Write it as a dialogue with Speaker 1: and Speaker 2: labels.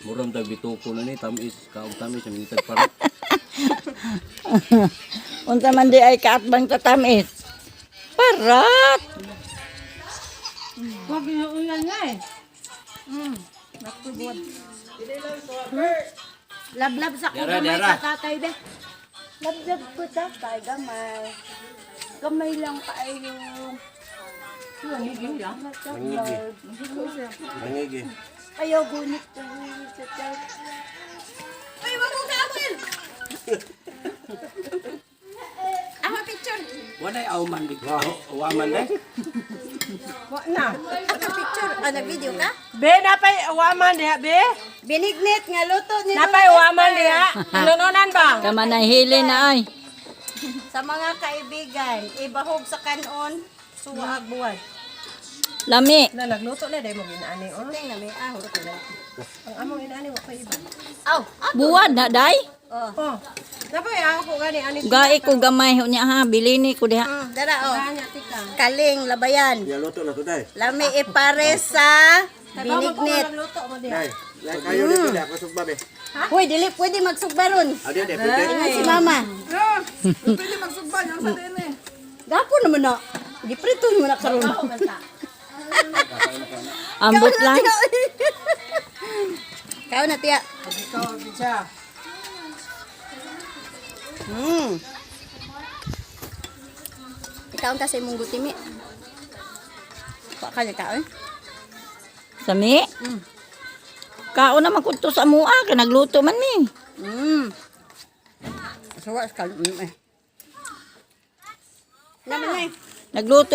Speaker 1: Murang tagbituko na ni tamis kaog tamis ang itag para.
Speaker 2: Unsa man di ay kaatbang tatamis. Parat.
Speaker 3: Wag yung ulan nga eh. Lablab sa ko gamay sa tatay be.
Speaker 4: Lablab ko tatay, gamay. Gamay lang kaayo.
Speaker 3: Higing lang.
Speaker 1: Mangigi.
Speaker 4: Ayaw gunit ko sa tatay.
Speaker 3: Ay, wag mo kaawin. Ako picture.
Speaker 1: Wala auman di. Waman dai.
Speaker 3: Wa na.
Speaker 4: Ano picture? Ano video ka?
Speaker 3: Be napay awaman diha be.
Speaker 4: Binignit nga luto ni
Speaker 3: Napay awaman diha. Lununan ba?
Speaker 2: Kaman ay hili na ay.
Speaker 4: sa mga kaibigan, ibahog sa kanon, suwag buwan.
Speaker 2: Lami.
Speaker 3: Na nagluto na dai mo ginaani oh.
Speaker 4: Tingnan na may ahor ko na.
Speaker 3: Ang among inaani wa kay iba.
Speaker 4: Aw,
Speaker 2: Buwad na day.
Speaker 3: Oh. Napay ako gani ani.
Speaker 2: Gai ko gamay ho niya ha. Bilini ko diha.
Speaker 4: dara oh.
Speaker 3: Kanya tika.
Speaker 4: Kaling labayan.
Speaker 1: Ya luto na to dai.
Speaker 4: Lami ipare sa binignit.
Speaker 3: Nagluto mo diha.
Speaker 1: Kayo dito ako sugba be.
Speaker 4: Hoy, dili pwede magsugbaron.
Speaker 1: Adi adi pwede.
Speaker 4: Tingnan si mama.
Speaker 3: Pwede magsugba yung sa din eh.
Speaker 4: Gapo naman na. Giprito mo na karon.
Speaker 2: Ambot lang.
Speaker 4: Kau na tiya.
Speaker 3: Ikaw bitsa.
Speaker 4: Ikaw kasi mong gutimi. Pakanya ka eh.
Speaker 2: Sami. Kao naman ko to sa mua. Kaya nagluto man mi.
Speaker 4: Sawa skal. Naman ay.
Speaker 2: Nagluto.